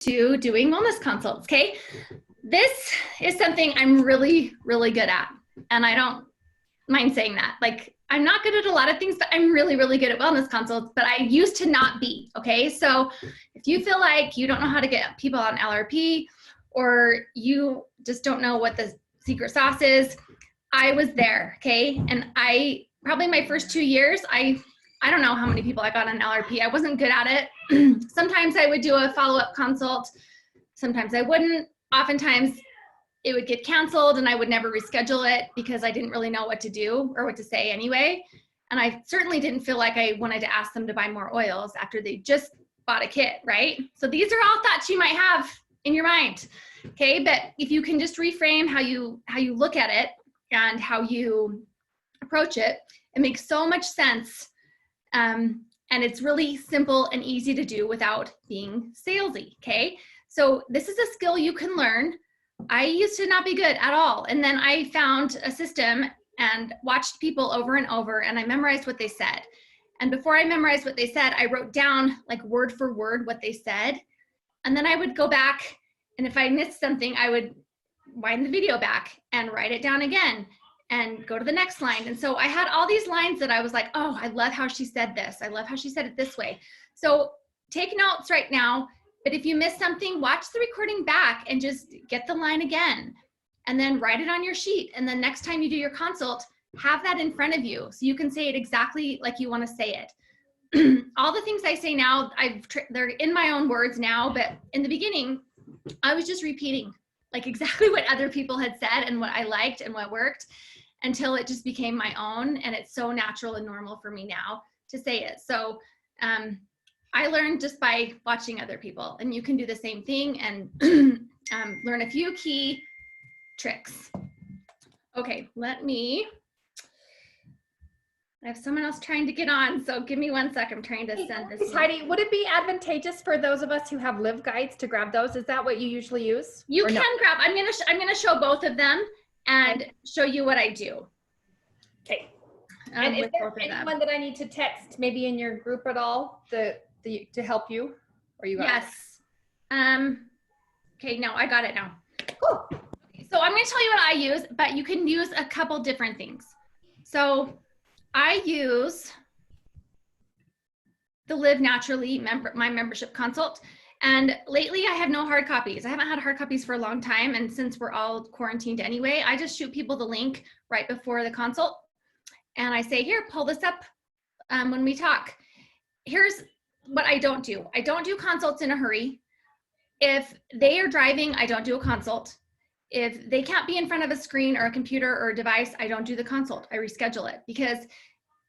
to doing wellness consults, okay? This is something I'm really, really good at. And I don't mind saying that. Like, I'm not good at a lot of things, but I'm really, really good at wellness consults, but I used to not be, okay? So if you feel like you don't know how to get people on LRP, or you just don't know what the secret sauce is, I was there, okay? And probably my first 2 years, I don't know how many people I got on LRP. I wasn't good at it. Sometimes I would do a follow-up consult. Sometimes I wouldn't. Oftentimes it would get canceled and I would never reschedule it because I didn't really know what to do or what to say anyway. And I certainly didn't feel like I wanted to ask them to buy more oils after they just bought a kit, right? So these are all thoughts you might have in your mind, okay? But if you can just reframe how you look at it and how you approach it, it makes so much sense. And it's really simple and easy to do without being salesy, okay? So this is a skill you can learn. I used to not be good at all. And then I found a system and watched people over and over, and I memorized what they said. And before I memorized what they said, I wrote down like word for word what they said. And then I would go back, and if I missed something, I would wind the video back and write it down again and go to the next line. And so I had all these lines that I was like, oh, I love how she said this. I love how she said it this way. So take notes right now, but if you miss something, watch the recording back and just get the line again, and then write it on your sheet. And then next time you do your consult, have that in front of you so you can say it exactly like you want to say it. All the things I say now, they're in my own words now, but in the beginning, I was just repeating like exactly what other people had said and what I liked and what worked, until it just became my own. And it's so natural and normal for me now to say it. So I learned just by watching other people, and you can do the same thing and learn a few key tricks. Okay, I have someone else trying to get on, so give me 1 sec. I'm trying to send this. Heidi, would it be advantageous for those of us who have live guides to grab those? Is that what you usually use? You can grab. I'm gonna show both of them and show you what I do. Okay. And is there anyone that I need to text, maybe in your group at all, to help you? Or you got yes. Okay, no, I got it now. Cool. Okay, so I'm going to tell you what I use, but you can use a couple different things. So I use the Live Naturally my membership consult. And lately I have no hard copies. I haven't had hard copies for a long time. And since we're all quarantined anyway, I just shoot people the link right before the consult. And I say, here, pull this up when we talk. Here's what I don't do. I don't do consults in a hurry. If they are driving, I don't do a consult. If they can't be in front of a screen or a computer or a device, I don't do the consult. I reschedule it because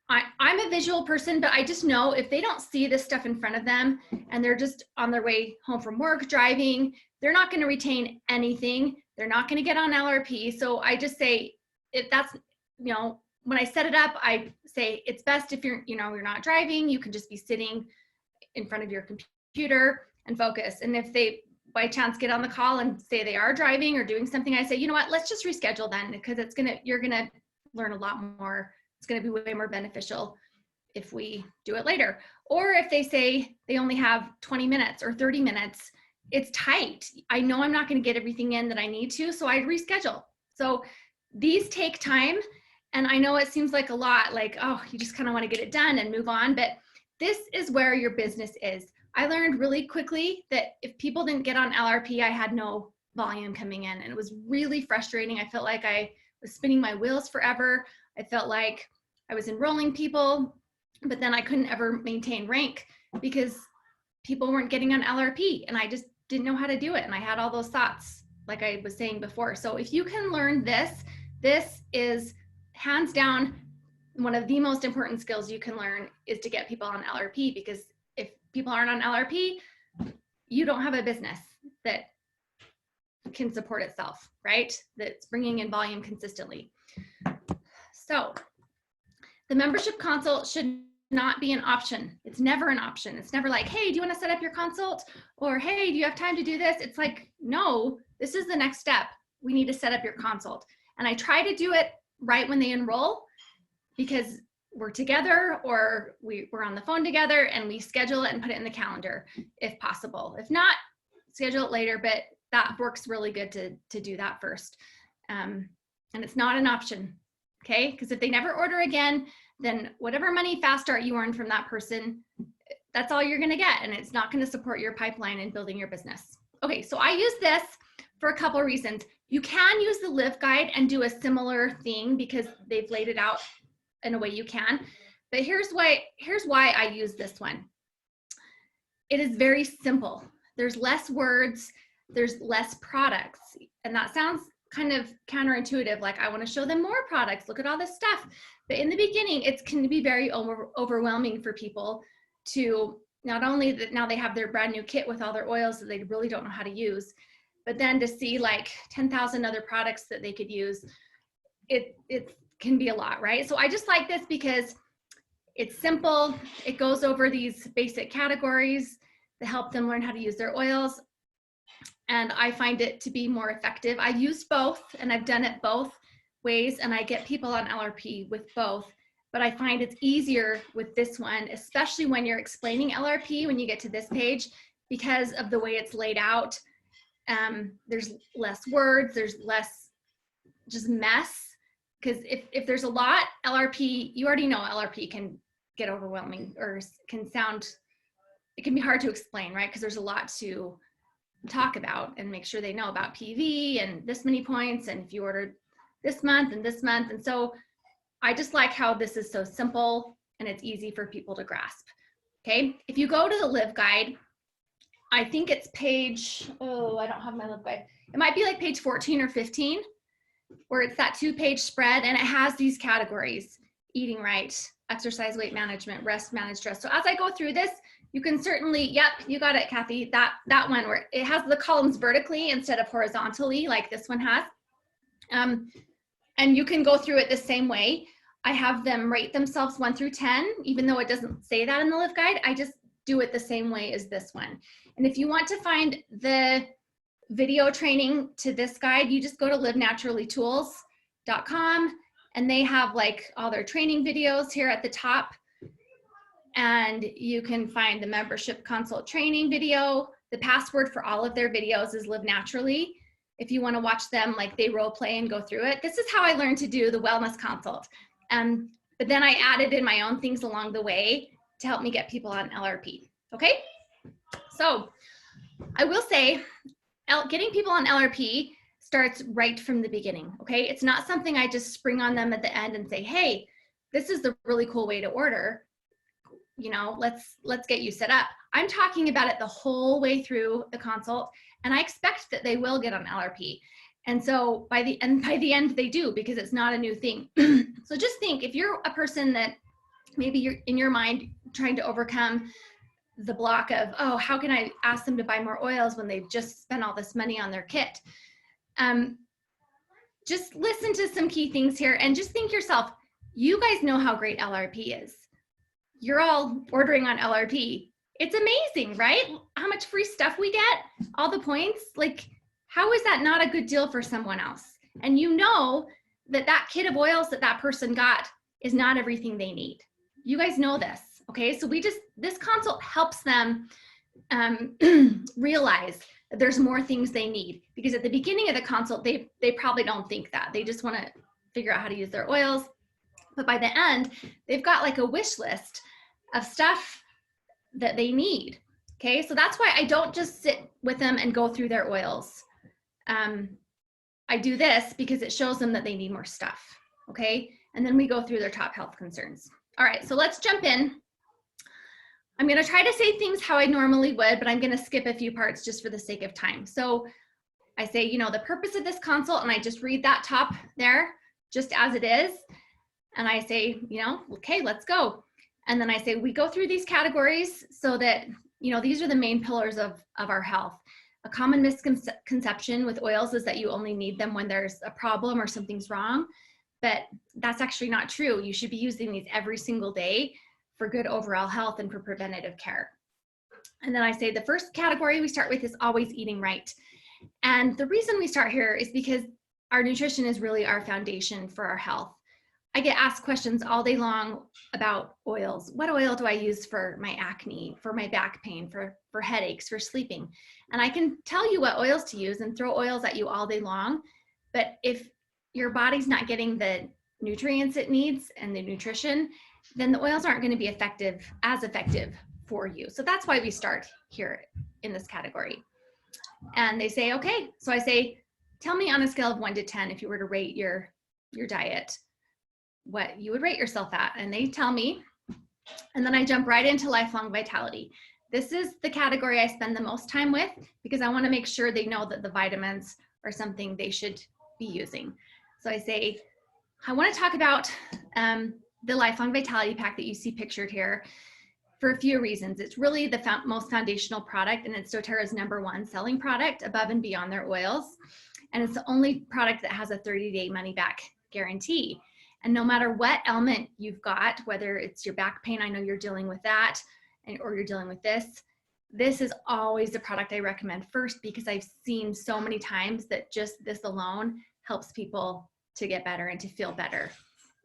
I'm a visual person, but I just know if they don't see this stuff in front of them and they're just on their way home from work, driving, they're not going to retain anything. They're not going to get on LRP. So I just say, if that's, when I set it up, I say it's best if you're not driving, you can just be sitting in front of your computer and focus. And if they by chance get on the call and say they are driving or doing something, I say, you know what, let's just reschedule then, because you're gonna learn a lot more. It's gonna be way more beneficial if we do it later. Or if they say they only have 20 minutes or 30 minutes, it's tight. I know I'm not gonna get everything in that I need to, so I reschedule. So these take time. And I know it seems like a lot, like, oh, you just kind of want to get it done and move on, but this is where your business is. I learned really quickly that if people didn't get on LRP, I had no volume coming in, and it was really frustrating. I felt like I was spinning my wheels forever. I felt like I was enrolling people, but then I couldn't ever maintain rank because people weren't getting on LRP, and I just didn't know how to do it. And I had all those thoughts, like I was saying before. So if you can learn this is hands down one of the most important skills you can learn, is to get people on LRP, because if people aren't on LRP, you don't have a business that can support itself, right? That's bringing in volume consistently. So the membership consult should not be an option. It's never an option. It's never like, hey, do you want to set up your consult? Or, hey, do you have time to do this? It's like, no, this is the next step. We need to set up your consult. And I try to do it right when they enroll, because we're together or we're on the phone together, and we schedule it and put it in the calendar if possible. If not, schedule it later, but that works really good to do that first. And it's not an option, okay? Because if they never order again, then whatever money fast start you earn from that person, that's all you're gonna get, and it's not gonna support your pipeline and building your business. Okay, so I use this for a couple of reasons. You can use the Live Guide and do a similar thing because they've laid it out in a way you can, but here's why I use this one. It is very simple. There's less words, there's less products, and that sounds kind of counterintuitive, like I want to show them more products, look at all this stuff. But in the beginning, it can be very overwhelming for people to not only that now they have their brand new kit with all their oils that they really don't know how to use, but then to see like 10,000 other products that they could use, it can be a lot, right? So I just like this because it's simple. It goes over these basic categories to help them learn how to use their oils. And I find it to be more effective. I've used both and I've done it both ways, and I get people on LRP with both, but I find it's easier with this one, especially when you're explaining LRP, when you get to this page, because of the way it's laid out. There's less words, there's less just mess, because if there's a lot, LRP, you already know LRP can get overwhelming or can sound, it can be hard to explain, right? Because there's a lot to talk about and make sure they know about PV and this many points, and if you ordered this month and this month. And so I just like how this is so simple and it's easy for people to grasp. Okay, if you go to the Live Guide, I think it's page, oh, I don't have my Live Guide. It might be like page 14 or 15, where it's that 2-page spread, and it has these categories: eating right, exercise, weight management, rest, manage stress. So as I go through this, you can certainly, yep, you got it, Kathy, that one where it has the columns vertically instead of horizontally like this one has. And you can go through it the same way. I have them rate themselves 1 through 10, even though it doesn't say that in the Live Guide. I just do it the same way as this one. And if you want to find the video training to this guide, you just go to livenaturallytools.com, and they have like all their training videos here at the top. And you can find the membership consult training video. The password for all of their videos is Live Naturally. If you want to watch them, like they role play and go through it. This is how I learned to do the wellness consult. But then I added in my own things along the way to help me get people on LRP. Okay, so I will say getting people on LRP starts right from the beginning. Okay, it's not something I just spring on them at the end and say, hey, this is the really cool way to order. You know, let's get you set up. I'm talking about it the whole way through the consult, and I expect that they will get on LRP. And so by the end they do, because it's not a new thing. So just think, if you're a person that maybe you're in your mind trying to overcome the block of, oh, how can I ask them to buy more oils when they've just spent all this money on their kit? Just listen to some key things here and just think yourself, you guys know how great LRP is. You're all ordering on LRP. It's amazing, right? How much free stuff we get, all the points. Like, how is that not a good deal for someone else? And you know that that kit of oils that that person got is not everything they need. You guys know this, okay? So this consult helps them realize that there's more things they need, because at the beginning of the consult, they probably don't think that. They just want to figure out how to use their oils. But by the end, they've got like a wish list of stuff that they need. Okay, so that's why I don't just sit with them and go through their oils. I do this because it shows them that they need more stuff. Okay, and then we go through their top health concerns. All right, so let's jump in. I'm going to try to say things how I normally would, but I'm going to skip a few parts just for the sake of time. So I say, you know, the purpose of this consult, and I just read that top there just as it is. And I say, you know, okay, let's go. And then I say, we go through these categories so that, you know, these are the main pillars of our health. A common misconception with oils is that you only need them when there's a problem or something's wrong, but that's actually not true. You should be using these every single day for good overall health and for preventative care. And then I say the first category we start with is always eating right. And the reason we start here is because our nutrition is really our foundation for our health. I get asked questions all day long about oils. What oil do I use for my acne, for my back pain, for headaches, for sleeping? And I can tell you what oils to use and throw oils at you all day long. But if your body's not getting the nutrients it needs and the nutrition, then the oils aren't going to be as effective for you. So that's why we start here in this category. And they say, okay. So I say, tell me on a scale of 1 to 10, if you were to rate your diet, what you would rate yourself at. And they tell me, and then I jump right into lifelong vitality. This is the category I spend the most time with because I want to make sure they know that the vitamins are something they should be using. So I say, I want to talk about the lifelong vitality pack that you see pictured here for a few reasons. It's really the most foundational product, and it's doTERRA's #1 selling product above and beyond their oils. And it's the only product that has a 30-day money-back guarantee. And no matter what ailment you've got, whether it's your back pain, I know you're dealing with that, or you're dealing with this is always the product I recommend first because I've seen so many times that just this alone helps people to get better and to feel better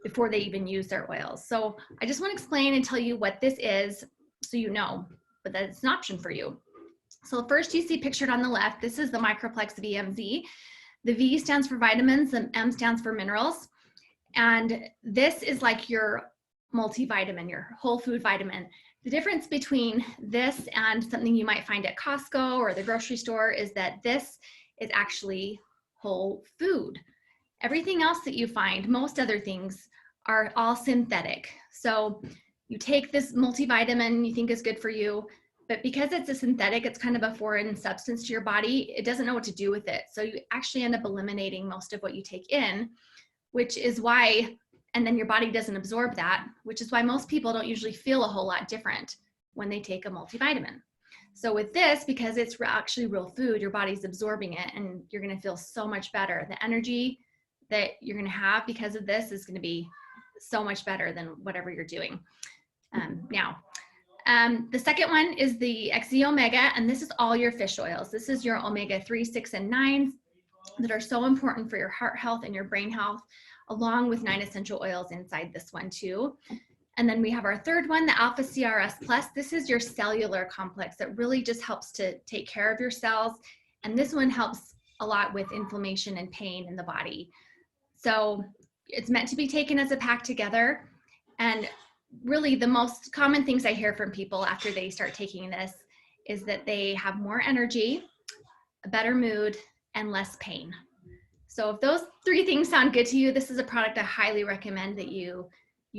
before they even use their oils. So I just want to explain and tell you what this is so you know, but that it's an option for you. So first you see pictured on the left, this is the Microplex VMZ. The V stands for vitamins, the M stands for minerals. And this is like your multivitamin, your whole food vitamin. The difference between this and something you might find at Costco or the grocery store is that this is actually whole food. Everything else that you find, most other things, are all synthetic. So you take this multivitamin you think is good for you, but because it's a synthetic, it's kind of a foreign substance to your body. It doesn't know what to do with it. So you actually end up eliminating most of what you take in, which is why, and then your body doesn't absorb that, which is why most people don't usually feel a whole lot different when they take a multivitamin. So with this, because it's actually real food, your body's absorbing it and you're gonna feel so much better. The energy that you're gonna have because of this is gonna be so much better than whatever you're doing now. The second one is the XZ Omega, and this is all your fish oils. This is your omega-3, 6, and 9 that are so important for your heart health and your brain health, along with 9 essential oils inside this one too. And then we have our third one, the Alpha CRS Plus. This is your cellular complex that really just helps to take care of your cells. And this one helps a lot with inflammation and pain in the body. So it's meant to be taken as a pack together. And really the most common things I hear from people after they start taking this is that they have more energy, a better mood, and less pain. So if those 3 things sound good to you, this is a product I highly recommend that you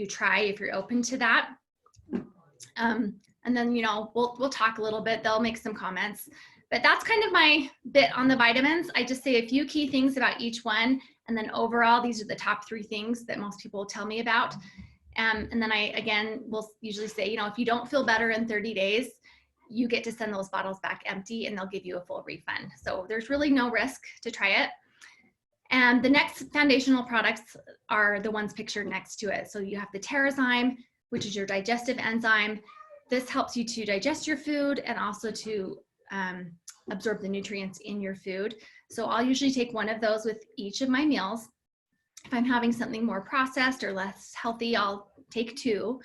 try if you're open to that. And then, you know, we'll talk a little bit. They'll make some comments. But that's kind of my bit on the vitamins. I just say a few key things about each one. And then overall, these are the top 3 things that most people will tell me about. And then I, again, will usually say, you know, if you don't feel better in 30 days, you get to send those bottles back empty and they'll give you a full refund. So there's really no risk to try it. And the next foundational products are the ones pictured next to it. So you have the Terrazyme, which is your digestive enzyme. This helps you to digest your food and also to absorb the nutrients in your food. So I'll usually take one of those with each of my meals. If I'm having something more processed or less healthy, I'll take 2,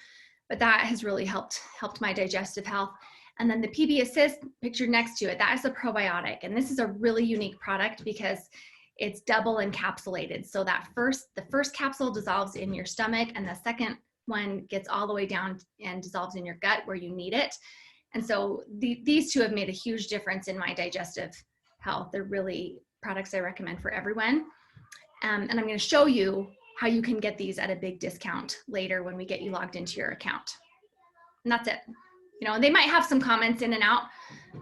but that has really helped my digestive health. And then the PB Assist pictured next to it, that is a probiotic. And this is a really unique product because it's double encapsulated. So that the first capsule dissolves in your stomach and the second one gets all the way down and dissolves in your gut where you need it. And so these 2 have made a huge difference in my digestive health. They're really products I recommend for everyone. And I'm going to show you how you can get these at a big discount later when we get you logged into your account. And that's it. You know, they might have some comments in and out,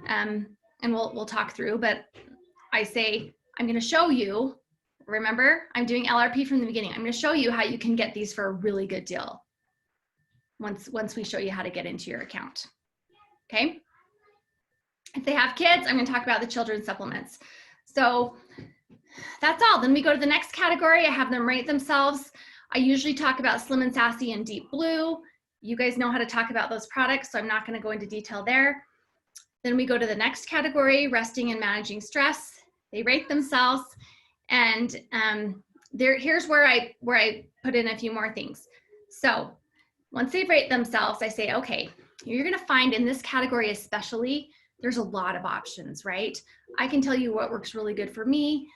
and we'll talk through, but I say, I'm going to show you, remember, I'm doing LRP from the beginning. I'm going to show you how you can get these for a really good deal once we show you how to get into your account. Okay. If they have kids, I'm going to talk about the children's supplements. So that's all. Then we go to the next category. I have them rate themselves. I usually talk about Slim and Sassy and Deep Blue. You guys know how to talk about those products, so I'm not going to go into detail there. Then we go to the next category, resting and managing stress. They rate themselves. And here's where I put in a few more things. So once they rate themselves, I say, okay, you're going to find in this category especially, there's a lot of options, right? I can tell you what works really good for me,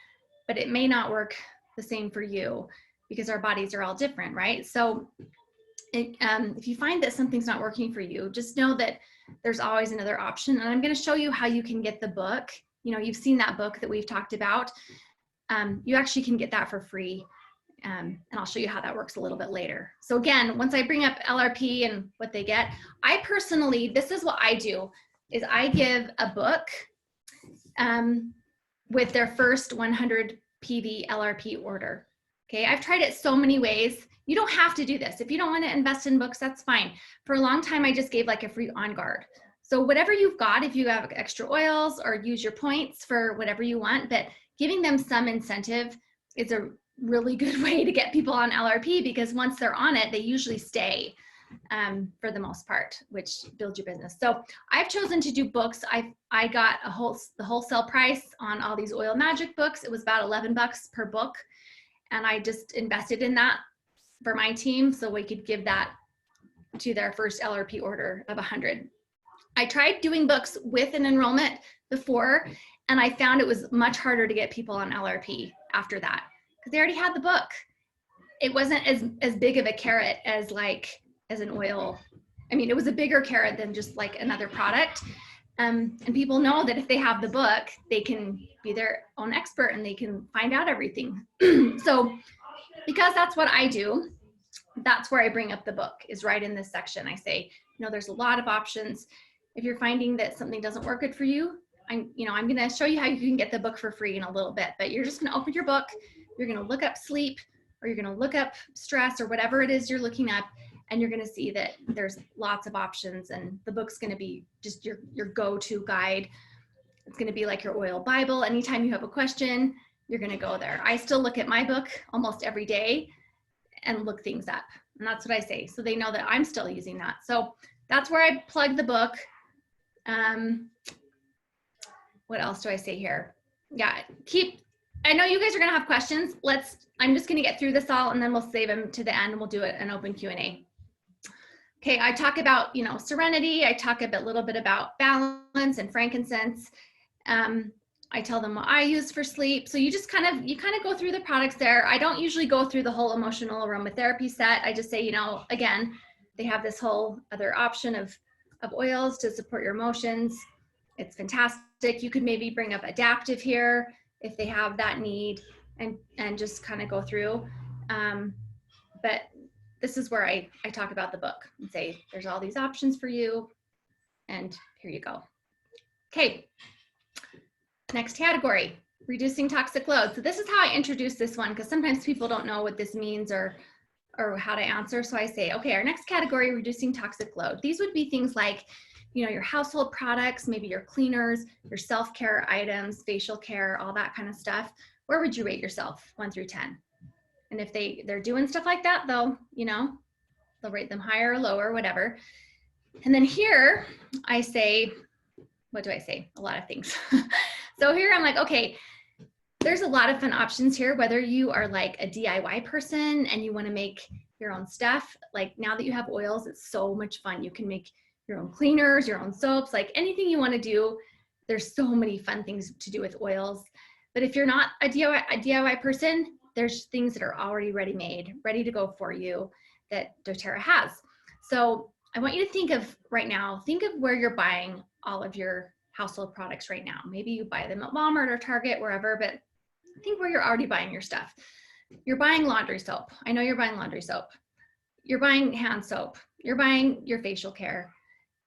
but it may not work the same for you because our bodies are all different, right? So if you find that something's not working for you, just know that there's always another option. And I'm going to show you how you can get the book. You know, you've seen that book that we've talked about. You actually can get that for free. And I'll show you how that works a little bit later. So again, once I bring up LRP and what they get, I personally, this is what I do, is I give a book with their first 100 PV LRP order. Okay, I've tried it so many ways. You don't have to do this. If you don't want to invest in books, that's fine. For a long time, I just gave like a free On Guard. So whatever you've got, if you have extra oils or use your points for whatever you want, but giving them some incentive is a really good way to get people on LRP, because once they're on it, they usually stay for the most part, which builds your business. So I've chosen to do books. I got the wholesale price on all these Oil Magic books. It was about $11 per book. And I just invested in that for my team so we could give that to their first LRP order of 100. I tried doing books with an enrollment before, and I found it was much harder to get people on LRP after that, because they already had the book. It wasn't as big of a carrot as an oil. I mean, it was a bigger carrot than just like another product. And people know that if they have the book, they can be their own expert and they can find out everything. So because that's what I do, that's where I bring up the book, is right in this section. I say, you know, there's a lot of options. If you're finding that something doesn't work good for you, I'm going to show you how you can get the book for free in a little bit, but you're just going to open your book, you're going to look up sleep, or you're going to look up stress, or whatever it is you're looking up, and you're going to see that there's lots of options, and the book's going to be just your go-to guide. It's going to be like your oil Bible. Anytime you have a question, you're going to go there. I still look at my book almost every day and look things up, and that's what I say, so they know that I'm still using that. So that's where I plug the book. What else do I say here? Yeah, I know you guys are going to have questions. I'm just going to get through this all, and then we'll save them to the end, and we'll do an open Q&A. Okay, I talk about, serenity. I talk a little bit about balance and frankincense. I tell them what I use for sleep. So you just kind of go through the products there. I don't usually go through the whole emotional aromatherapy set. I just say, again, they have this whole other option of oils to support your emotions. It's fantastic. You could maybe bring up adaptive here if they have that need, and just kind of go through. But this is where I talk about the book and say, there's all these options for you, and here you go. Okay, next category, reducing toxic load. So this is how I introduce this one, because sometimes people don't know what this means or how to answer. So I say, okay, our next category, reducing toxic load. These would be things like, your household products, maybe your cleaners, your self-care items, facial care, all that kind of stuff. Where would you rate yourself, 1 through 10? And if they're doing stuff like that, they'll rate them higher or lower, whatever. And then here I say, what do I say? A lot of things. So here I'm like, okay, there's a lot of fun options here, whether you are like a DIY person and you want to make your own stuff. Like now that you have oils, it's so much fun. You can make your own cleaners, your own soaps, like anything you want to do. There's so many fun things to do with oils. But if you're not a DIY person, there's things that are already ready-made, ready to go for you that doTERRA has. So I want you to think of where you're buying all of your household products right now. Maybe you buy them at Walmart or Target, wherever, but think where you're already buying your stuff. You're buying laundry soap. I know you're buying laundry soap. You're buying hand soap. You're buying your facial care.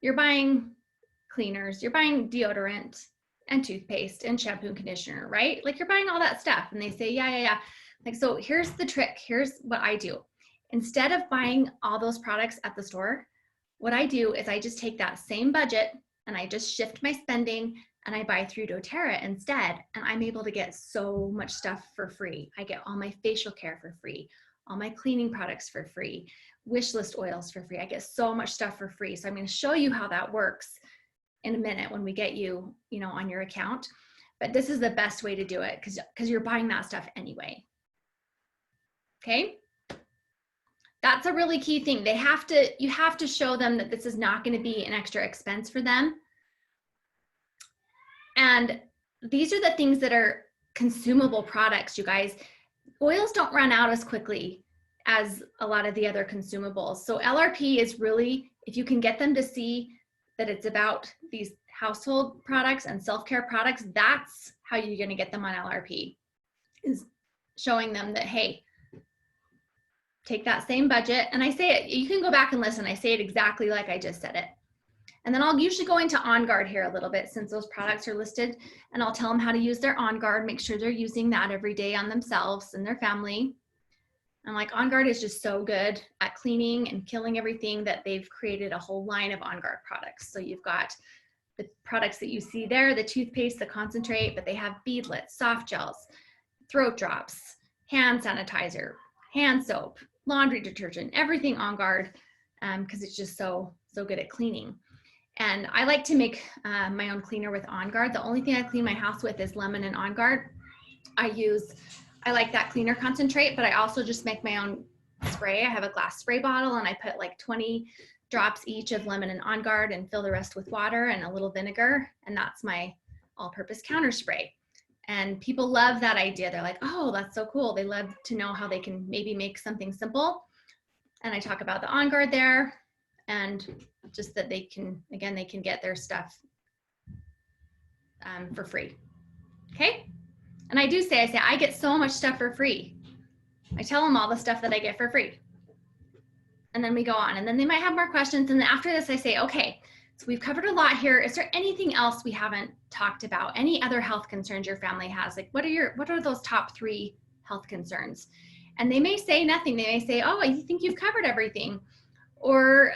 You're buying cleaners. You're buying deodorant and toothpaste and shampoo and conditioner, right? Like you're buying all that stuff. And they say, yeah. Like, so here's the trick. Here's what I do. Instead of buying all those products at the store, what I do is I just take that same budget and I just shift my spending and I buy through doTERRA instead. And I'm able to get so much stuff for free. I get all my facial care for free, all my cleaning products for free, wish list oils for free. I get so much stuff for free. So I'm going to show you how that works in a minute when we get you, on your account. But this is the best way to do it because you're buying that stuff anyway. Okay. That's a really key thing. You have to show them that this is not going to be an extra expense for them. And these are the things that are consumable products, you guys. Oils don't run out as quickly as a lot of the other consumables. So LRP is really, if you can get them to see that it's about these household products and self-care products, that's how you're going to get them on LRP, is showing them that, hey, take that same budget. And I say it, you can go back and listen. I say it exactly like I just said it. And then I'll usually go into On Guard here a little bit since those products are listed, and I'll tell them how to use their On Guard, make sure they're using that every day on themselves and their family. And like On Guard is just so good at cleaning and killing everything that they've created a whole line of On Guard products. So you've got the products that you see there, the toothpaste, the concentrate, but they have beadlets, soft gels, throat drops, hand sanitizer, hand soap, laundry detergent, everything On Guard, because it's just so good at cleaning. And I like to make my own cleaner with On Guard. The only thing I clean my house with is lemon and On Guard. I like that cleaner concentrate, but I also just make my own spray. I have a glass spray bottle and I put like 20 drops each of lemon and On Guard and fill the rest with water and a little vinegar. And that's my all-purpose counter spray. And people love that idea. They're like, oh, that's so cool. They love to know how they can maybe make something simple. And I talk about the On Guard there, and just that they can, again, they can get their stuff for free. Okay. And I say, I get so much stuff for free. I tell them all the stuff that I get for free. And then we go on, and then they might have more questions. And then after this, I say, okay, so we've covered a lot here. Is there anything else we haven't talked about? Any other health concerns your family has? Like, what are those top 3 health concerns? And they may say nothing. They may say, oh, I think you've covered everything. Or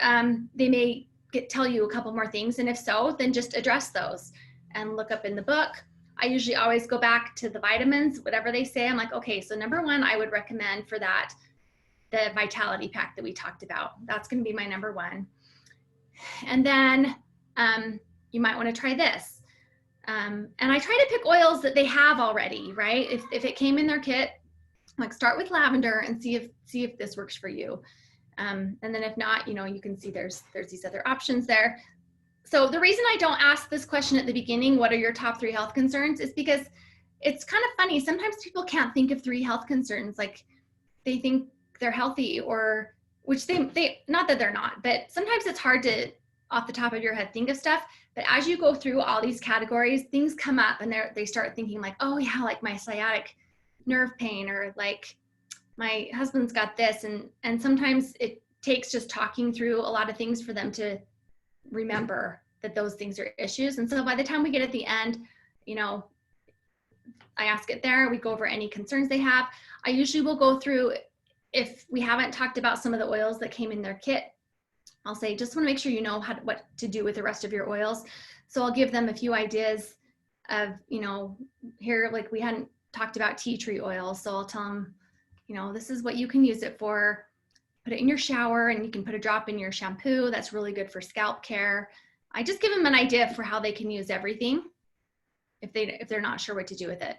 they may tell you a couple more things. And if so, then just address those and look up in the book. I usually always go back to the vitamins, whatever they say. I'm like, okay, so number 1, I would recommend for that, the Vitality Pack that we talked about. That's going to be my number 1. And then you might want to try this. And I try to pick oils that they have already, right? If it came in their kit, like start with lavender and see if this works for you. And then if not, you can see there's these other options there. So the reason I don't ask this question at the beginning, what are your top 3 health concerns, is because it's kind of funny. Sometimes people can't think of 3 health concerns. Like they think they're healthy, or which they not that they're not, but sometimes it's hard to off the top of your head think of stuff. But as you go through all these categories, things come up and they start thinking like, oh yeah, like my sciatic nerve pain, or like my husband's got this. And sometimes it takes just talking through a lot of things for them to remember that those things are issues. And so by the time we get at the end, I ask it there, we go over any concerns they have. I usually will go through, if we haven't talked about some of the oils that came in their kit, I'll say, just want to make sure you know what to do with the rest of your oils. So I'll give them a few ideas of, here, like we hadn't talked about tea tree oil. So I'll tell them, this is what you can use it for. Put it in your shower, and you can put a drop in your shampoo. That's really good for scalp care. I just give them an idea for how they can use everything if they're not sure what to do with it.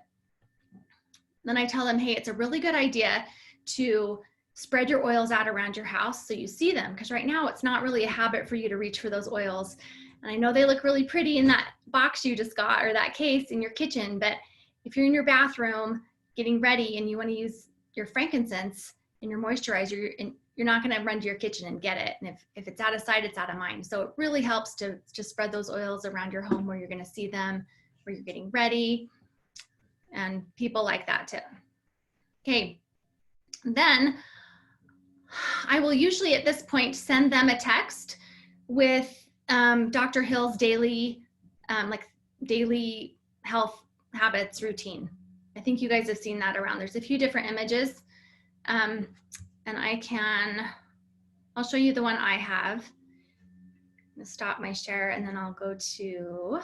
Then I tell them, hey, it's a really good idea to spread your oils out around your house so you see them, because right now it's not really a habit for you to reach for those oils. And I know they look really pretty in that box you just got, or that case in your kitchen, but if you're in your bathroom getting ready and you want to use your frankincense and your moisturizer, you're not going to run to your kitchen and get it. And if it's out of sight, it's out of mind. So it really helps to just spread those oils around your home where you're going to see them, where you're getting ready. And people like that too. Okay. Then I will usually at this point send them a text with Dr. Hill's daily health habits routine. I think you guys have seen that around. There's a few different images. And I'll show you the one I have. I'm gonna stop my share and then I'll go to,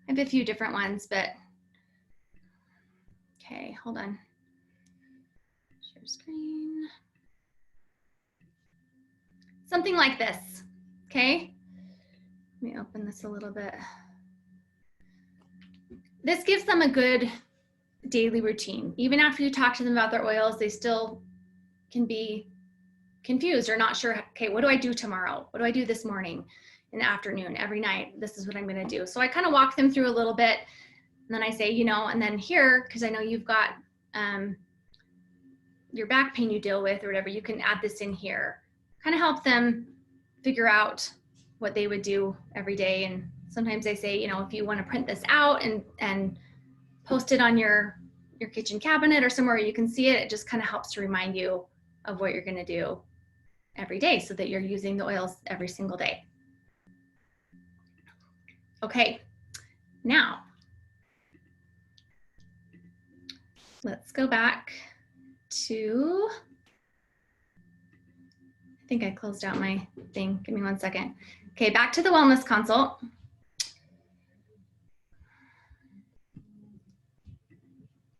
I have a few different ones, but okay, hold on. Share screen. Something like this, okay? Let me open this a little bit. This gives them a good daily routine. Even after you talk to them about their oils, they still can be confused or not sure, okay, what do I do tomorrow? What do I do this morning, in the afternoon, every night? This is what I'm going to do. So I kind of walk them through a little bit. And then I say, you know, and then here, because I know you've got your back pain you deal with or whatever, you can add this in here. Kind of help them figure out what they would do every day. And sometimes I say, you know, if you want to print this out and post it on your kitchen cabinet or somewhere you can see it, it just kind of helps to remind you of what you're going to do every day so that you're using the oils every single day. Okay, now let's go back to, I think I closed out my thing. Give me 1 second. Okay, back to the wellness consult.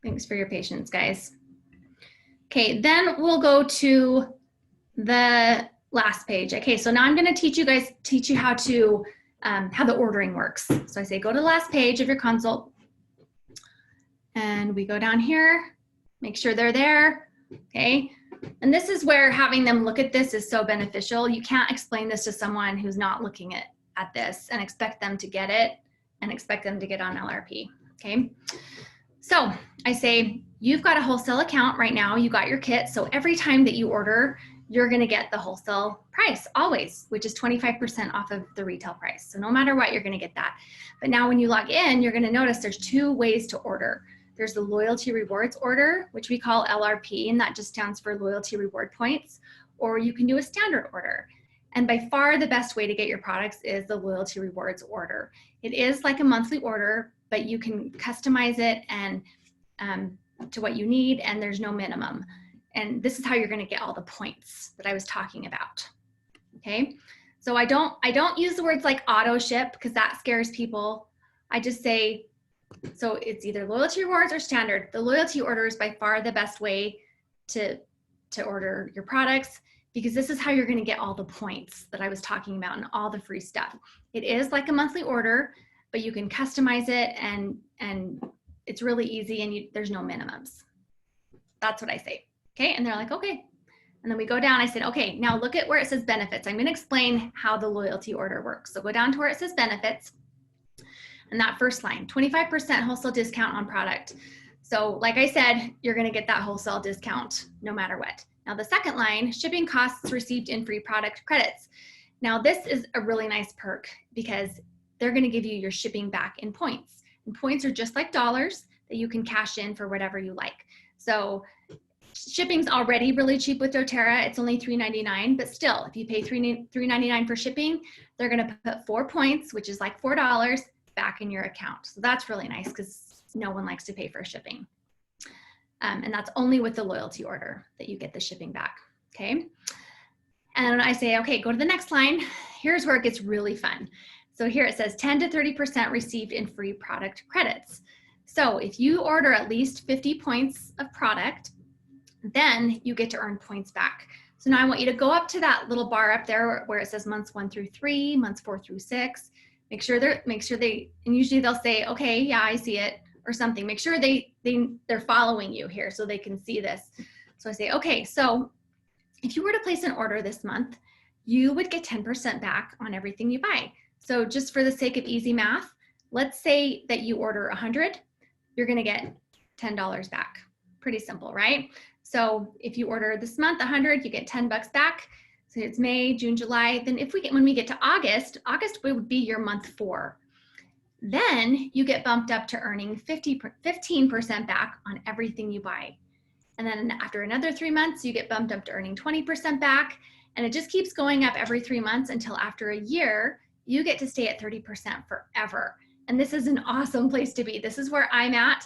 Thanks for your patience, guys. Okay, then we'll go to the last page. Okay, so now I'm going to teach you how to how the ordering works. So I say go to the last page of your consult, and we go down here, make sure they're there. Okay, and this is where having them look at this is so beneficial. You can't explain this to someone who's not looking at this and expect them to get it and expect them to get on LRP. Okay, so I say you've got a wholesale account right now, you got your kit, so every time that you order, you're going to get the wholesale price always, which is 25% off of the retail price. So no matter what, you're going to get that. But now when you log in, you're going to notice there's 2 ways to order. There's the loyalty rewards order, which we call LRP, and that just stands for loyalty reward points, or you can do a standard order. And by far the best way to get your products is the loyalty rewards order. It is like a monthly order, but you can customize it and to what you need, and there's no minimum. And this is how you're going to get all the points that I was talking about. Okay, so I don't use the words like auto ship because that scares people. I just say, so it's either loyalty rewards or standard. The loyalty order is by far the best way to order your products, because this is how you're going to get all the points that I was talking about and all the free stuff. It is like a monthly order, but you can customize it and it's really easy, and there's no minimums. That's what I say. Okay, and they're like, okay. And then we go down, I said, okay, now look at where it says benefits. I'm going to explain how the loyalty order works. So go down to where it says benefits, and that first line, 25% wholesale discount on product. So like I said, you're going to get that wholesale discount no matter what. Now the second line, shipping costs received in free product credits. Now this is a really nice perk because they're going to give you your shipping back in points. And points are just like dollars that you can cash in for whatever you like. So shipping's already really cheap with doTERRA. It's only $3.99, but still, if you pay $3.99 for shipping, they're going to put 4 points, which is like $4, back in your account. So that's really nice because no one likes to pay for shipping. And that's only with the loyalty order that you get the shipping back. Okay. And I say, okay, go to the next line. Here's where it gets really fun. So here it says 10 to 30% received in free product credits. So if you order at least 50 points of product, then you get to earn points back. So now I want you to go up to that little bar up there where it says months 1 through 3, months 4 through 6. Make sure they, and usually they'll say, okay, yeah, I see it, or something. Make sure they're following you here so they can see this. So I say, okay, so if you were to place an order this month, you would get 10% back on everything you buy. So just for the sake of easy math, let's say that you order 100, you're going to get $10 back. Pretty simple, right? So if you order this month 100, you get 10 bucks back. So it's May, June, July. Then when we get to August would be your month 4. Then you get bumped up to earning 15% back on everything you buy. And then after another 3 months, you get bumped up to earning 20% back. And it just keeps going up every 3 months until after a year, you get to stay at 30% forever. And this is an awesome place to be. This is where I'm at.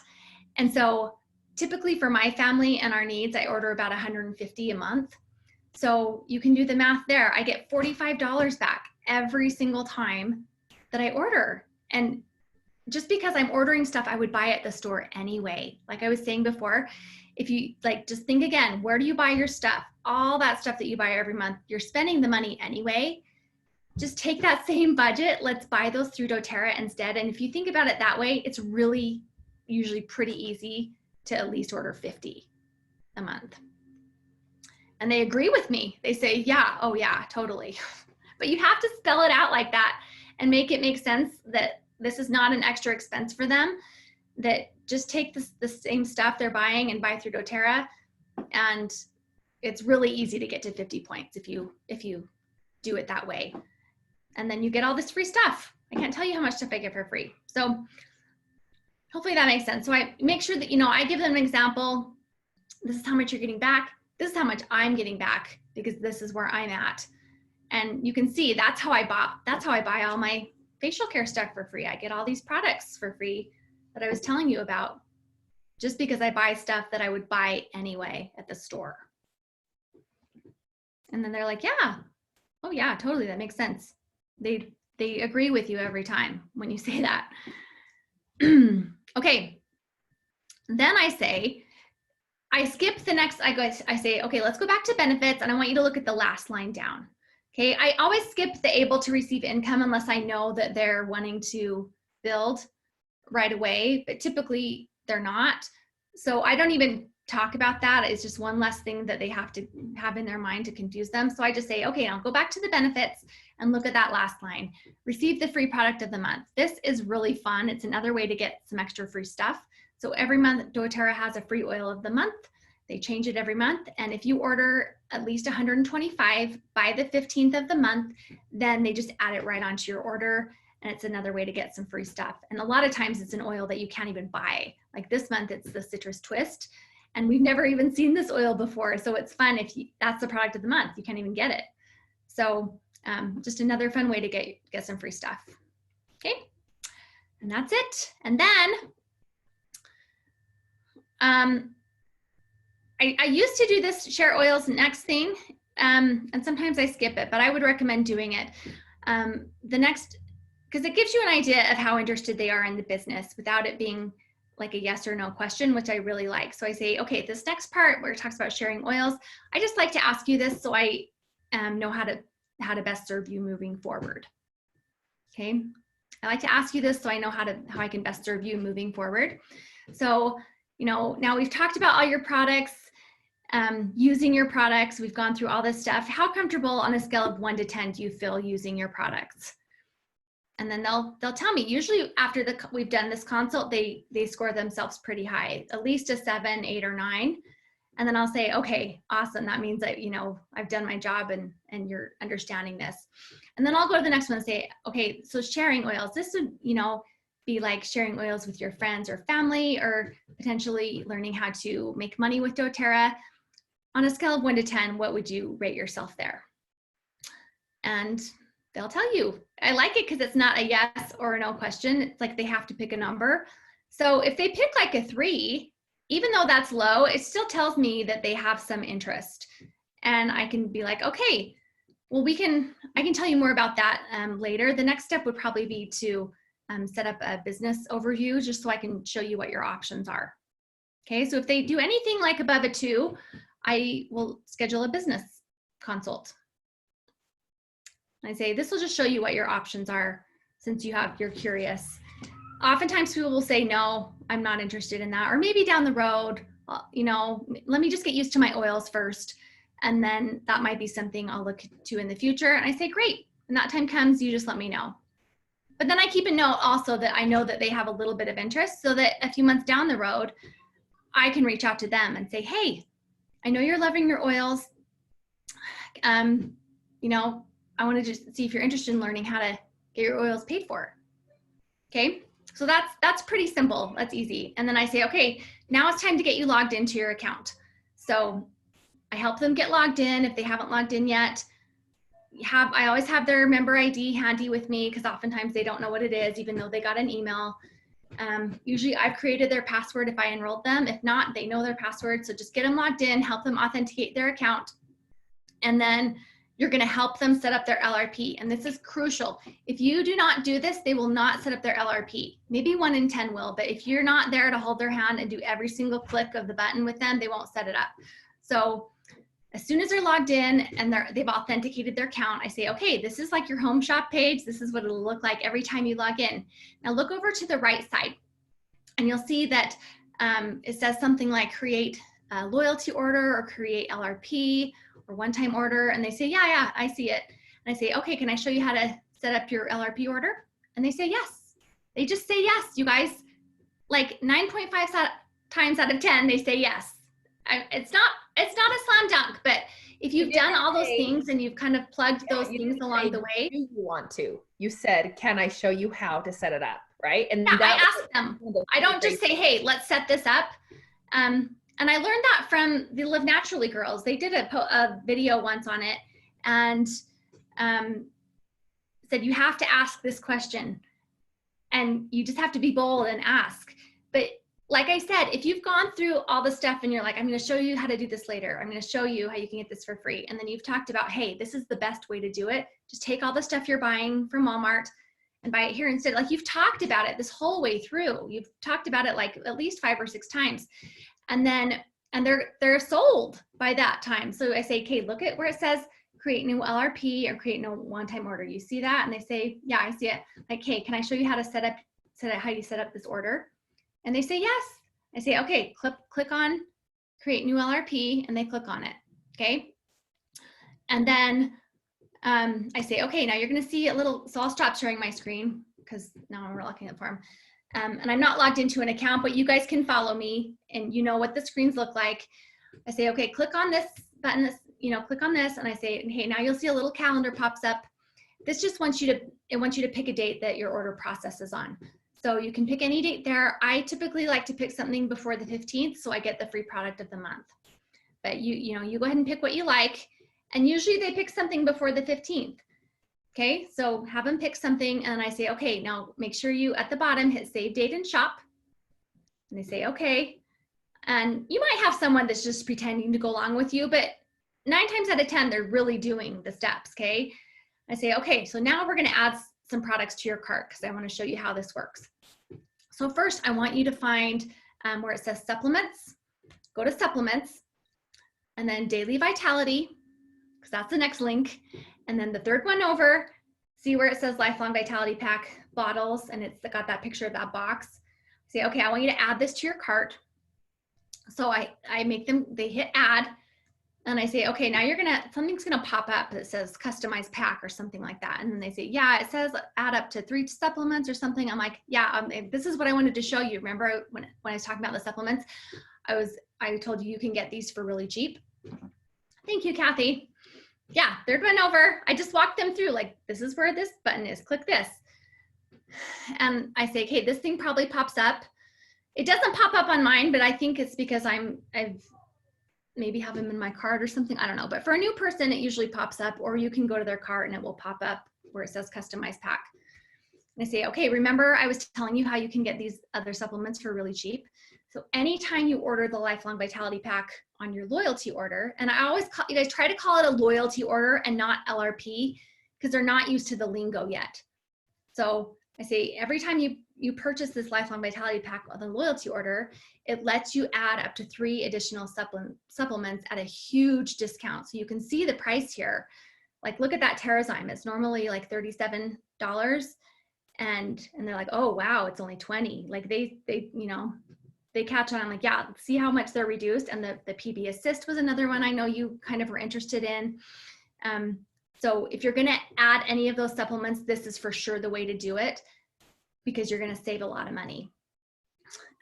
And so typically for my family and our needs, I order about 150 a month. So you can do the math there. I get $45 back every single time that I order. And just because I'm ordering stuff I would buy at the store anyway. Like I was saying before, if you just think again, where do you buy your stuff? All that stuff that you buy every month, you're spending the money anyway. Just take that same budget. Let's buy those through doTERRA instead. And if you think about it that way, it's really usually pretty easy to at least order 50 a month. And they agree with me. They say, yeah, oh yeah, totally. But you have to spell it out like that and make it make sense that this is not an extra expense for them, that just take the same stuff they're buying and buy through doTERRA, and it's really easy to get to 50 points if you do it that way. And then you get all this free stuff. I can't tell you how much stuff I get for free. So hopefully that makes sense. So I make sure that, I give them an example. This is how much you're getting back. This is how much I'm getting back, because this is where I'm at. And you can see that's how I buy all my facial care stuff for free. I get all these products for free that I was telling you about, just because I buy stuff that I would buy anyway at the store. And then they're like, yeah, oh yeah, totally, that makes sense. They agree with you every time when you say that. Okay, then I skip the next, I say, okay, let's go back to benefits, and I want you to look at the last line down. Okay, I always skip the able to receive income unless I know that they're wanting to build right away, but typically they're not. So I don't even talk about that. It's just one less thing that they have to have in their mind to confuse them. So I just say, okay, I'll go back to the benefits and look at that last line. Receive the free product of the month. This is really fun. It's another way to get some extra free stuff. So every month doTERRA has a free oil of the month. They change it every month. And if you order at least 125 by the 15th of the month, then they just add it right onto your order. And it's another way to get some free stuff. And a lot of times it's an oil that you can't even buy. Like this month, it's the Citrus Twist. And we've never even seen this oil before. So it's fun if that's the product of the month, you can't even get it. So just another fun way to get some free stuff. Okay, and that's it. And then I used to do this share oils next thing, and sometimes I skip it, but I would recommend doing it. Because it gives you an idea of how interested they are in the business without it being like a yes or no question, which I really like. So I say, okay, this next part where it talks about sharing oils, I just like to ask you this so I know how to best serve you moving forward. Okay, I like to ask you this so I know how I can best serve you moving forward. So, now we've talked about all your products, using your products. We've gone through all this stuff. How comfortable on a scale of 1 to 10 do you feel using your products? And then they'll tell me. Usually after we've done this consult, they score themselves pretty high, at least a 7, 8, or 9. And then I'll say, okay, awesome. That means that, I've done my job and you're understanding this. And then I'll go to the next one and say, okay, so sharing oils, this would, be like sharing oils with your friends or family, or potentially learning how to make money with doTERRA. On a scale of 1 to 10, what would you rate yourself there? And they'll tell you. I like it because it's not a yes or a no question. It's like they have to pick a number. So if they pick like a 3, even though that's low, it still tells me that they have some interest. And I can be like, okay, well, I can tell you more about that later. The next step would probably be to set up a business overview just so I can show you what your options are. Okay, so if they do anything like above a 2, I will schedule a business consult. I say, this will just show you what your options are since you're curious. Oftentimes people will say, no, I'm not interested in that. Or maybe down the road, let me just get used to my oils first. And then that might be something I'll look to in the future. And I say, great. When that time comes, you just let me know. But then I keep a note also that I know that they have a little bit of interest, so that a few months down the road, I can reach out to them and say, hey, I know you're loving your oils. I want to just see if you're interested in learning how to get your oils paid for. Okay, so that's pretty simple. That's easy. And then I say, okay, now it's time to get you logged into your account. So I help them get logged in if they haven't logged in yet. I always have their member ID handy with me because oftentimes they don't know what it is, even though they got an email. Usually I've created their password if I enrolled them. If not, they know their password. So just get them logged in, help them authenticate their account. And then you're going to help them set up their LRP. And this is crucial. If you do not do this, they will not set up their LRP. Maybe 1 in 10 will, but if you're not there to hold their hand and do every single click of the button with them, they won't set it up. So as soon as they're logged in and they've authenticated their account, I say, okay, this is like your home shop page. This is what it'll look like every time you log in. Now look over to the right side and you'll see that it says something like create a loyalty order or create LRP or one-time order. And they say, yeah, I see it. And I say, okay, can I show you how to set up your LRP order? And they say yes. They just say yes, you guys. Like 9.5 times out of 10, they say yes. It's not a slam dunk, but if you've done all those things and you've kind of plugged those things along the way. You want to. You said, can I show you how to set it up, right? And yeah, I asked them. I don't just say, hey, let's set this up. And I learned that from the Live Naturally girls. They did a video once on it and said you have to ask this question and you just have to be bold and ask. But like I said, if you've gone through all the stuff and you're like, I'm going to show you how to do this later. I'm going to show you how you can get this for free. And then you've talked about, hey, this is the best way to do it. Just take all the stuff you're buying from Walmart and buy it here instead. Like you've talked about it this whole way through. You've talked about it like at least 5 or 6 times. And they're sold by that time. So I say, okay, look at where it says create new LRP or create no one-time order. You see that? And they say, yeah, I see it. Like, hey, can I show you how to how you set up this order? And they say, yes. I say, okay, click on create new LRP, and they click on it, okay? And then I say, okay, now you're gonna see a little, so I'll stop sharing my screen because now we're looking at the form. And I'm not logged into an account, but you guys can follow me and you know what the screens look like. I say, okay, click on this button, click on this, and I say, hey, now you'll see a little calendar pops up. This just wants you to pick a date that your order processes on. So you can pick any date there. I typically like to pick something before the 15th, so I get the free product of the month. But you go ahead and pick what you like, and usually they pick something before the 15th. Okay, so have them pick something, and I say, okay, now make sure you at the bottom hit save date and shop. And they say, okay. And you might have someone that's just pretending to go along with you, but 9 times out of 10, they're really doing the steps, okay? I say, okay, so now we're gonna add some products to your cart because I wanna show you how this works. So first, I want you to find where it says supplements, go to supplements, and then daily vitality, because that's the next link. And then the third one over, see where it says lifelong vitality pack bottles, and it's got that picture of that box. Say, okay, I want you to add this to your cart. So I make them, they hit add, and I say, okay, now something's gonna pop up that says customized pack or something like that. And then they say, yeah, it says add up to 3 supplements or something. I'm like, yeah, this is what I wanted to show you. Remember when I was talking about the supplements, I told you can get these for really cheap. Thank you, Kathy. Yeah, third one over. I just walked them through, like, this is where this button is, click this. And I say, okay, this thing probably pops up. It doesn't pop up on mine, but I think it's because I've maybe have them in my cart or something, I don't know. But for a new person, it usually pops up, or you can go to their cart and it will pop up where it says customized pack. And I say, okay, remember I was telling you how you can get these other supplements for really cheap. So anytime you order the Lifelong Vitality Pack on your loyalty order, and I always call, you guys try to call it a loyalty order and not LRP because they're not used to the lingo yet. So I say every time you purchase this Lifelong Vitality Pack on the loyalty order, it lets you add up to 3 additional supplements at a huge discount. So you can see the price here. Like, look at that Terrazyme. It's normally like $37. And they're like, oh, wow, it's only 20. Like they catch on. I'm like, yeah, see how much they're reduced. And the PB Assist was another one I know you kind of were interested in. So if you're gonna add any of those supplements, this is for sure the way to do it because you're gonna save a lot of money.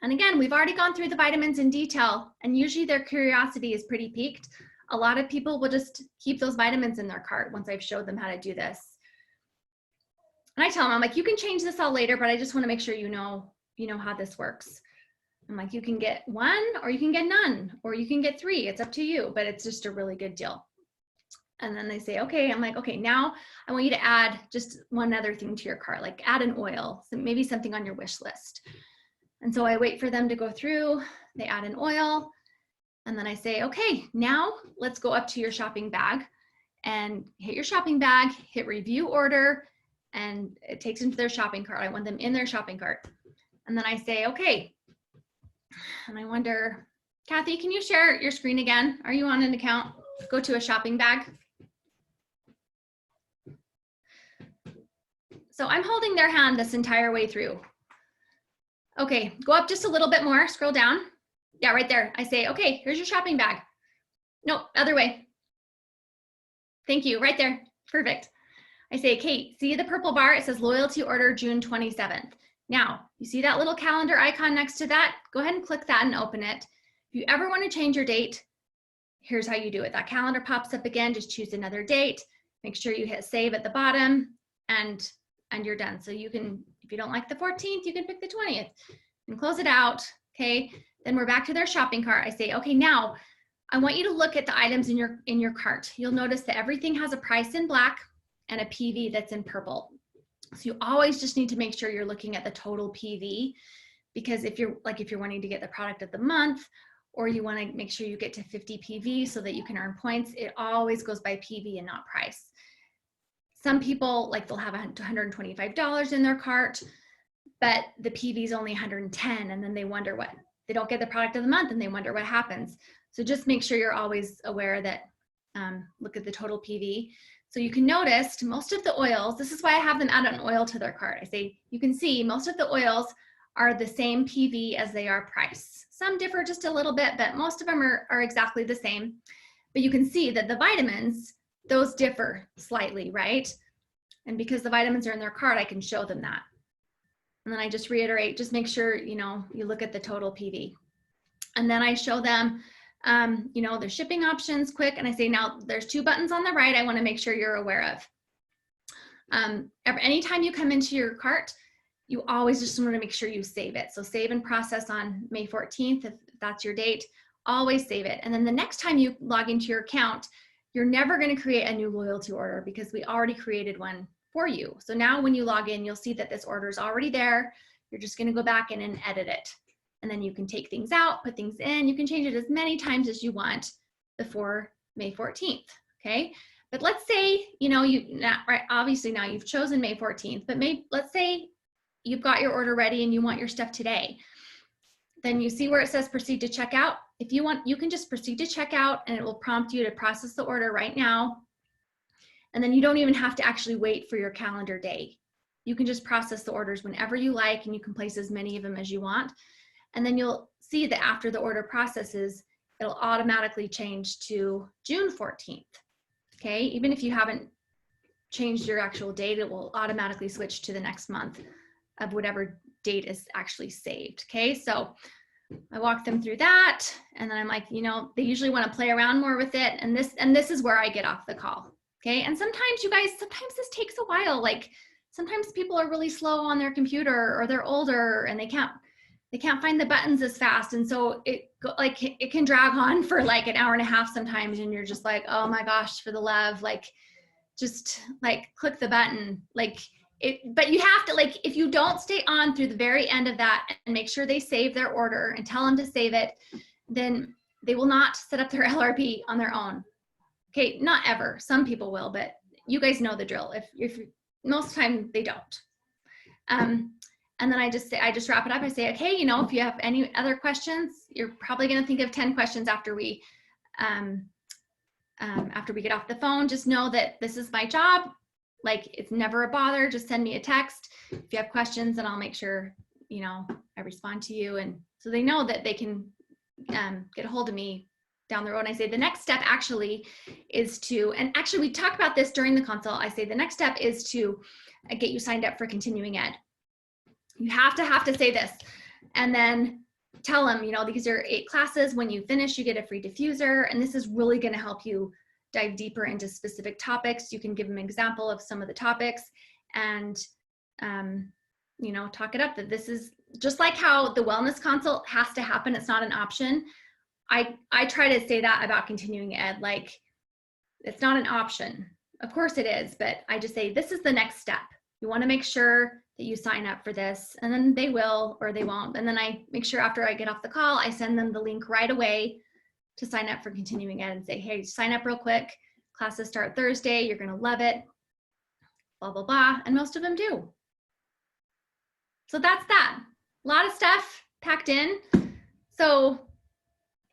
And again, we've already gone through the vitamins in detail, and usually their curiosity is pretty piqued. A lot of people will just keep those vitamins in their cart once I've showed them how to do this. And I tell them, I'm like, you can change this all later, but I just wanna make sure you know how this works. I'm like, you can get 1 or you can get none, or you can get 3, it's up to you, but it's just a really good deal. And then they say, okay, I'm like, okay, now I want you to add just one other thing to your cart, like add an oil, so maybe something on your wish list. And so I wait for them to go through, they add an oil, and then I say, okay, now let's go up to your shopping bag and hit your shopping bag, hit review order, and it takes them to their shopping cart. I want them in their shopping cart. And then I say, okay, and I wonder, Kathy, can you share your screen again? Are you on an account? Go to a shopping bag. So I'm holding their hand this entire way through. Okay, go up just a little bit more, scroll down. Yeah, right there. I say, okay, here's your shopping bag. No, other way. Thank you, right there. Perfect. I say, Kate, see the purple bar? It says loyalty order June 27th. Now, you see that little calendar icon next to that? Go ahead and click that and open it. If you ever want to change your date, here's how you do it. That calendar pops up again, just choose another date. Make sure you hit save at the bottom and you're done. So you can, if you don't like the 14th, you can pick the 20th and close it out, okay? Then we're back to their shopping cart. I say, okay, now I want you to look at the items in your cart. You'll notice that everything has a price in black and a PV that's in purple. So you always just need to make sure you're looking at the total PV, because if you're wanting to get the product of the month, or you want to make sure you get to 50 PV so that you can earn points, it always goes by PV and not price. Some people, like, they'll have $125 in their cart, but the PV is only 110, and then they wonder what, they don't get the product of the month and they wonder what happens. So just make sure you're always aware that, look at the total PV. So you can notice most of the oils, this is why I have them add an oil to their cart. I say, you can see most of the oils are the same PV as they are price. Some differ just a little bit, but most of them are exactly the same. But you can see that the vitamins, those differ slightly, right? And because the vitamins are in their cart, I can show them that. And then I just reiterate, just make sure, you know, you look at the total PV. And then I show them, you know, their shipping options quick. And I say, now there's 2 buttons on the right I want to make sure you're aware of. Anytime you come into your cart, you always just want to make sure you save it. So save and process on May 14th, if that's your date, always save it. And then the next time you log into your account, you're never going to create a new loyalty order because we already created one for you. So now when you log in, you'll see that this order is already there. You're just going to go back in and edit it. And then you can take things out, put things in. You can change it as many times as you want before May 14th, okay? But let's say, you know, obviously now you've chosen May 14th, but let's say you've got your order ready and you want your stuff today. Then you see where it says proceed to checkout. If you want, you can just proceed to checkout and it will prompt you to process the order right now. And then you don't even have to actually wait for your calendar day. You can just process the orders whenever you like, and you can place as many of them as you want. And then you'll see that after the order processes, it'll automatically change to June 14th. Okay, even if you haven't changed your actual date, it will automatically switch to the next month of whatever date is actually saved. Okay, so I walk them through that, and then I'm like, you know, they usually want to play around more with it, and this is where I get off the call. Okay, and sometimes you guys, sometimes this takes a while. Like sometimes people are really slow on their computer, or they're older and they can't find the buttons as fast, and so it can drag on for like an hour and a half sometimes, and you're just like, oh my gosh, for the love, like just like click the button, like it. But you have to, like, if you don't stay on through the very end of that and make sure they save their order and tell them to save it, then they will not set up their LRP on their own. Okay, not ever. Some people will, but you guys know the drill. If most of the time they don't. And then I just wrap it up. I say, okay, you know, if you have any other questions, you're probably going to think of 10 questions after we get off the phone. Just know that this is my job. Like, it's never a bother. Just send me a text if you have questions, and I'll make sure, you know, I respond to you. And so they know that they can get a hold of me down the road. And I say the next step actually is to, and actually we talked about this during the consult. I say the next step is to get you signed up for continuing ed. You have to say this, and then tell them, you know, these are 8 classes. When you finish, you get a free diffuser, and this is really going to help you dive deeper into specific topics. You can give them an example of some of the topics, and you know, talk it up that this is just like how the wellness consult has to happen. It's not an option. I try to say that about continuing ed, like it's not an option. Of course it is, but I just say this is the next step. You want to make sure that you sign up for this, and then they will or they won't. And then I make sure after I get off the call, I send them the link right away to sign up for continuing ed and say, hey, sign up real quick. Classes start Thursday. You're going to love it. Blah, blah, blah. And most of them do. So that's that. A lot of stuff packed in. So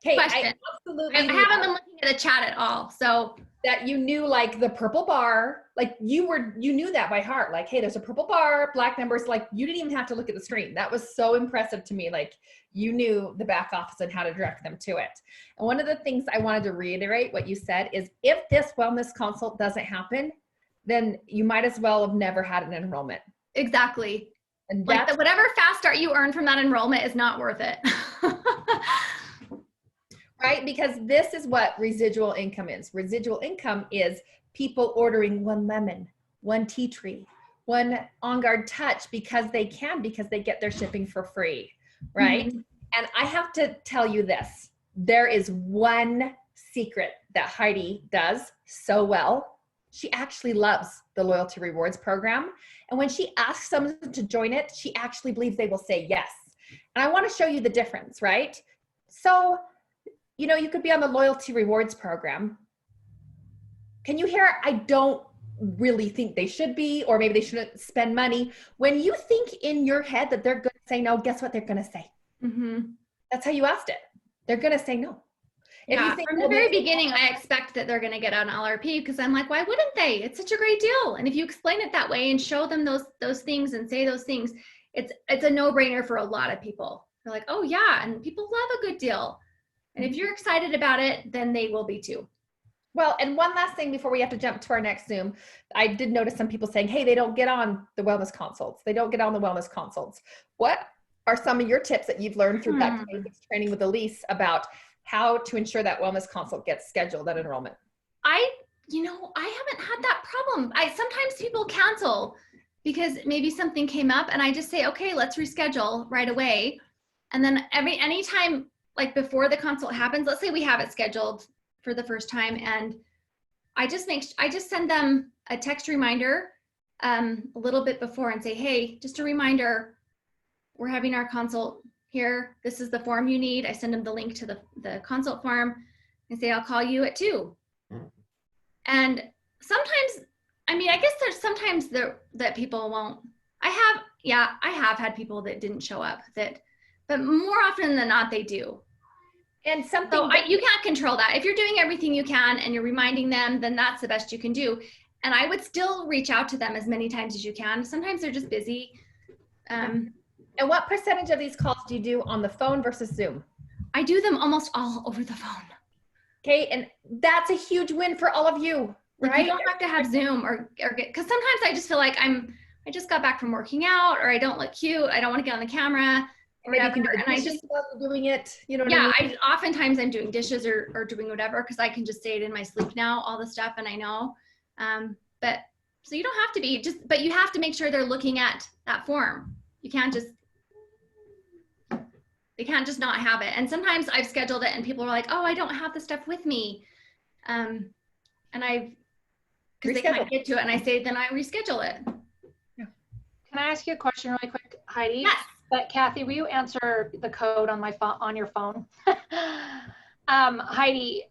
Okay, Question. I absolutely I haven't been looking at the chat at all. So that you knew like the purple bar, like you knew that by heart. Like, hey, there's a purple bar, black numbers. Like you didn't even have to look at the screen. That was so impressive to me. Like you knew the back office and how to direct them to it. And one of the things I wanted to reiterate what you said is if this wellness consult doesn't happen, then you might as well have never had an enrollment. Exactly. And like whatever fast start you earn from that enrollment is not worth it. Right? Because this is what residual income is. Residual income is people ordering 1 lemon, 1 tea tree, 1 On Guard Touch because they get their shipping for free, right? Mm-hmm. And I have to tell you this, there is one secret that Heidi does so well. She actually loves the loyalty rewards program. And when she asks someone to join it, she actually believes they will say yes. And I want to show you the difference, right? So, you know, you could be on the loyalty rewards program. Can you hear? I don't really think they should be, or maybe they shouldn't spend money. When you think in your head that they're going to say no, guess what they're going to say? Mm-hmm. That's how you asked it. They're going to say no. Yeah, from the very beginning, I expect that they're going to get on LRP because I'm like, why wouldn't they? It's such a great deal. And if you explain it that way and show them those things and say those things, it's a no-brainer for a lot of people. They're like, oh yeah, and people love a good deal. And if you're excited about it, then they will be too. Well, and one last thing before we have to jump to our next Zoom, I did notice some people saying, hey, they don't get on the wellness consults. They don't get on the wellness consults. What are some of your tips that you've learned through that training with Elise about how to ensure that wellness consult gets scheduled at enrollment? I haven't had that problem. Sometimes people cancel because maybe something came up and I just say, okay, let's reschedule right away. And then anytime like before the consult happens, let's say we have it scheduled for the first time and I just send them a text reminder a little bit before and say, hey, just a reminder, we're having our consult here. This is the form you need. I send them the link to the consult form and say, I'll call you at 2. And sometimes, I guess there's sometimes that people won't. I have had people that didn't show up but more often than not, they do. And something you can't control that. If you're doing everything you can and you're reminding them, then that's the best you can do. And I would still reach out to them as many times as you can. Sometimes they're just busy. And what percentage of these calls do you do on the phone versus Zoom? I do them almost all over the phone. Okay, and that's a huge win for all of you, right? Like you don't have to have Zoom or get, because sometimes I just feel like I just got back from working out, or I don't look cute. I don't want to get on the camera. Or maybe you can do and I just doing it, you know what I mean? Oftentimes I'm doing dishes or doing whatever because I can just say it in my sleep now, all the stuff, and I know. But so you don't have to be but you have to make sure they're looking at that form. They can't just not have it. And sometimes I've scheduled it and people are like, oh, I don't have the stuff with me. And because they can't get to it, and I say, then I reschedule it. Yeah. Can I ask you a question really quick, Heidi? Yes. But Kathy, will you answer the code on my phone, on your phone? Heidi,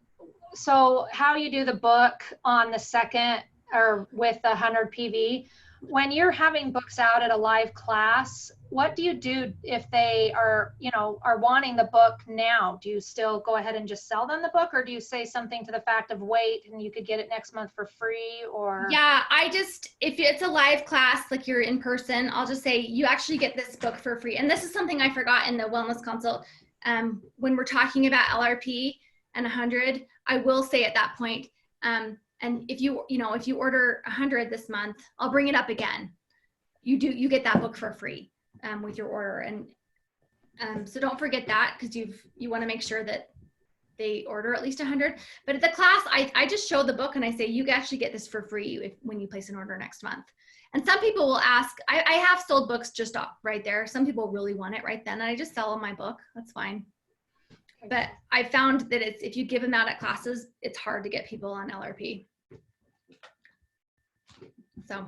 so how you do the book on the second or with the 100 PV, when you're having books out at a live class, what do you do if they are, are wanting the book now? Do you still go ahead and just sell them the book, or do you say something to the fact of wait and you could get it next month for free? Or yeah, if it's a live class, like you're in person, I'll just say you actually get this book for free. And this is something I forgot in the wellness consult. When we're talking about LRP and 100, I will say at that point, and if you order 100 this month, I'll bring it up again. You get that book for free with your order. And so don't forget that, because you want to make sure that they order at least 100. But at the class, I just show the book and I say, you actually get this for free when you place an order next month. And some people will ask, I have sold books just right there. Some people really want it right then. And I just sell them my book. That's fine. But I found that if you give them out at classes, it's hard to get people on LRP. So,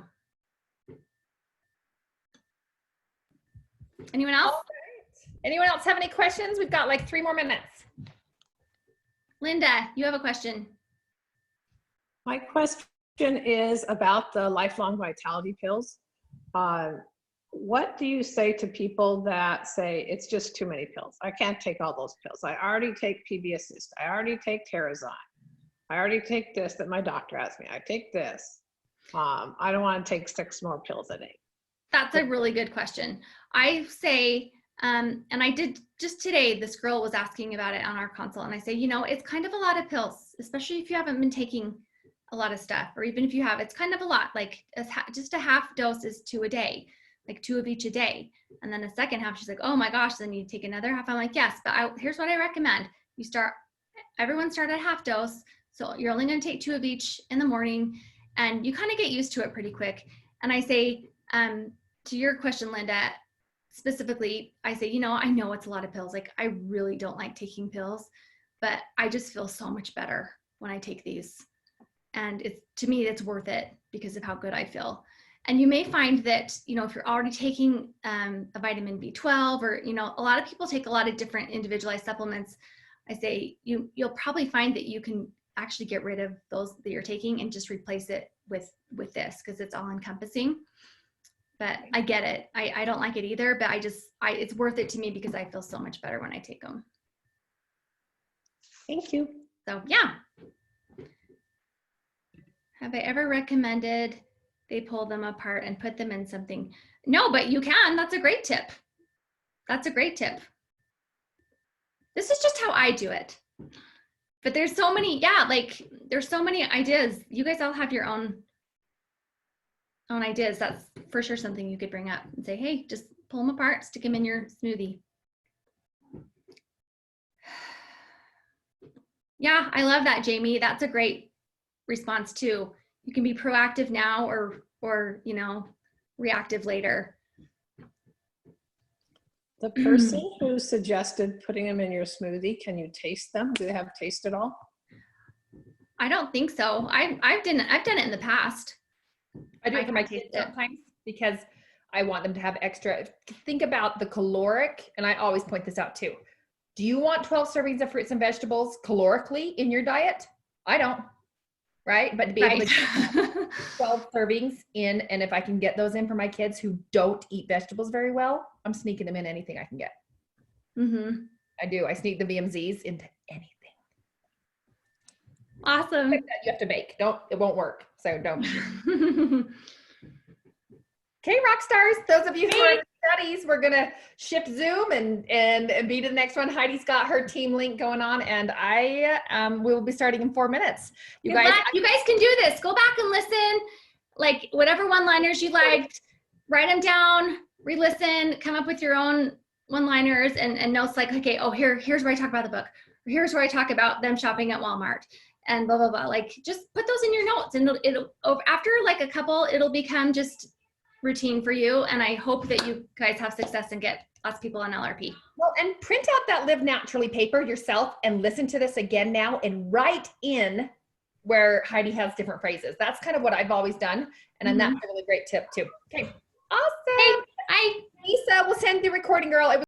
anyone else? Anyone else have any questions? We've got like 3 more minutes. Linda, you have a question. My question is about the lifelong vitality pills. what do you say to people that say it's just too many pills? I can't take all those pills. I already take PB Assist. I already take Terrazine. I already take this that my doctor asked me. I take this. I don't want to take 6 more pills a day. That's a really good question. I say, and I did just today, this girl was asking about it on our consult, and I say, you know, it's kind of a lot of pills, especially if you haven't been taking a lot of stuff, or even if you have, it's kind of a lot. Like just a half dose is 2 a day, like 2 of each a day. And then the second half, she's like, oh my gosh, then you take another half. I'm like, yes, but here's what I recommend. Everyone start at half dose. So you're only going to take 2 of each in the morning, and you kind of get used to it pretty quick. And I say, to your question, Linda, specifically, I say, you know, I know it's a lot of pills. Like, I really don't like taking pills, but I just feel so much better when I take these. And to me, it's worth it because of how good I feel. And you may find that, you know, if you're already taking a vitamin B12, or, you know, a lot of people take a lot of different individualized supplements. I say you'll probably find that you can actually get rid of those that you're taking and just replace it with this, because it's all encompassing. But I get it. I don't like it either, but it's worth it to me because I feel so much better when I take them. Thank you. So yeah. Have I ever recommended they pull them apart and put them in something? No, but you can. That's a great tip. That's a great tip. This is just how I do it. But there's so many, there's so many ideas. You guys all have your own ideas. That's for sure something you could bring up and say, hey, just pull them apart, stick them in your smoothie. Yeah, I love that, Jamie. That's a great response too. You can be proactive now or you know, reactive later. The person who suggested putting them in your smoothie, can you taste them? Do they have taste at all? I don't think so. I've done it in the past. I do it for my kids sometimes because I want them to have extra. Think about the caloric, and I always point this out too. Do you want 12 servings of fruits and vegetables calorically in your diet? I don't, right? But to be able to get 12 servings in, and if I can get those in for my kids who don't eat vegetables very well, I'm sneaking them in anything I can get. Mm-hmm. I do. I sneak the VMZs into anything. Awesome. You have to bake. It won't work. So don't. Okay, rock stars. Those of you who are in studies, we're gonna shift Zoom and be to the next one. Heidi's got her team link going on, and I will be starting in 4 minutes. You guys can do this. Go back and listen. Like whatever one-liners you liked, write them down, re-listen, come up with your own one-liners and notes like, okay, oh, here's where I talk about the book. Or here's where I talk about them shopping at Walmart and blah, blah, blah. Like just put those in your notes, and it'll after like a couple, it'll become just routine for you. And I hope that you guys have success and get lots of people on LRP. Well, and print out that Live Naturally paper yourself and listen to this again now and write in where Heidi has different phrases. That's kind of what I've always done. And that's a really great tip too. Okay. Awesome. Hey, Lisa, we'll send the recording, girl.